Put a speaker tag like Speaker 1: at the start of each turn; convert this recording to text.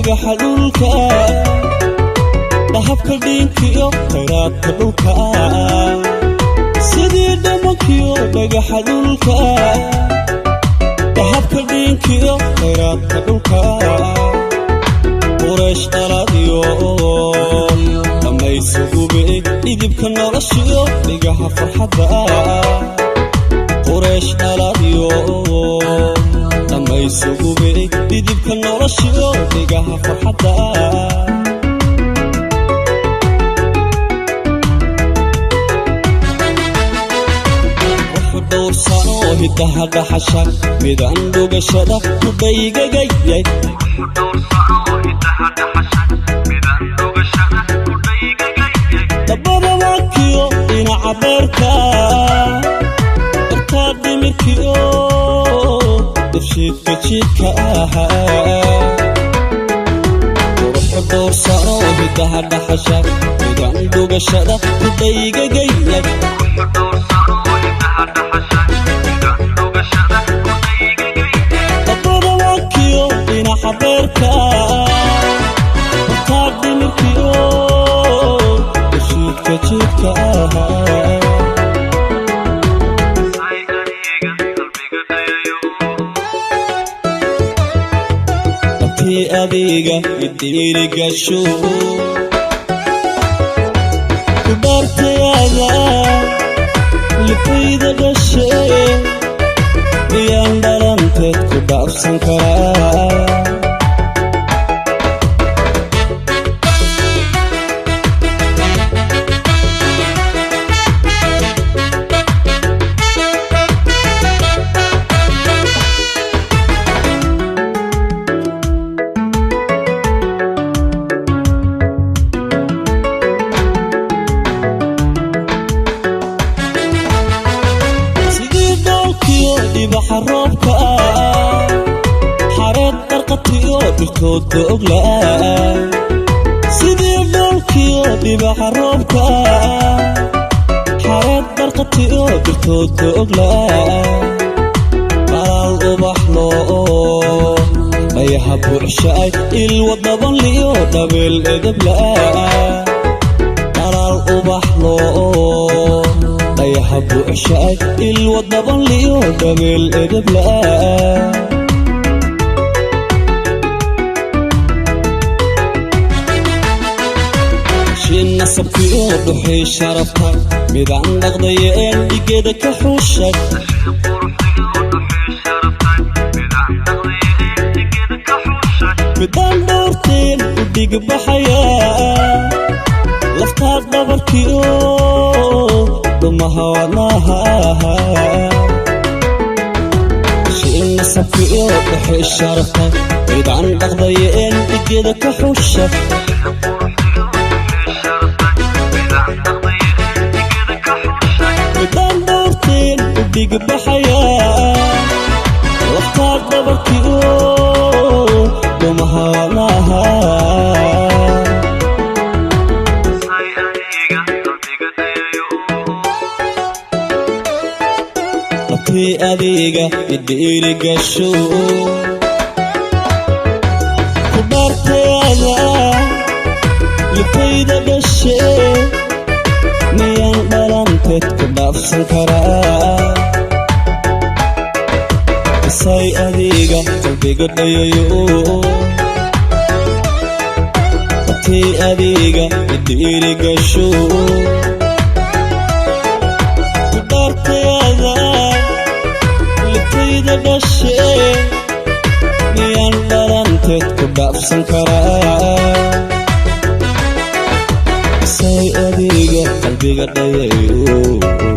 Speaker 1: dhagaxa dhulka dahabka dhiinkiyo khayraadka dhulka sidii dhamankiyo dhagaxa dhulka dahabka dhiinkiyo khayraadka dhulka quraysh dhaladiyo dhammaysugubi idibka noloshiyo dhigaha farxadda quraysh dhaladiyo dhammaysugubi idibka noloshiyo dhigaha farxadda doorsano hidaha dhaxasha midaan dhugashada ku dhaygagayay dabada waakiyo dhinaca beerka dartaa dhimirkiyo dafshiidka jiidka ahaa quruxu doorsano hidaha dhaxasha midaan dhugashada ku dhaygagayay dabada waakiyo dhinaca beerka dartaa dhimirkiyo dafshiidka jiidka ahaa abtii adiga idirigasho ku dhaartayaada lifayda dhashay miyaan dhalanteed ku dhaafsan karaa dibaxa roobka xareed qarqatiyo dhirtooda oglaa sidii dhoolkiyo dibaxa roobka xareed qarqatiyo dhirtooda oglaa qalaal ubaxlo ayaha buuxshaay ilwa dabanliyo dhabeel edablaa qalaal ubaxlo ayaha buuxshaay ilwa dabanliyo dhabeel edablaa shin nasabkiyo dhuxii sharafta midaan dhaqdayeen dhigeeda ka xuushay midaan dhowrteen u dhigbaxayaa laftaa dhabarkiyo dhumaha wadnaha shin nasabkiyo dhuxii sharafta midaan dhaqdayeen dhigeeda ka xuushay midaan dhowrteen u dhigbaxayaa laftaa dhabarkiyo dhumaha wadnaha abtii adiga idirigasho ku dhaartayaada lifayda dhashay miyaan dhalanteed ku dhaafsan karaa isay adiga qalbiga dhayayo abtii adiga idirigasho ku dhaartayaada lifayda dhashay miyaan dhalanteed ku dhaafsan karaa isay adiga qalbiga dhayayo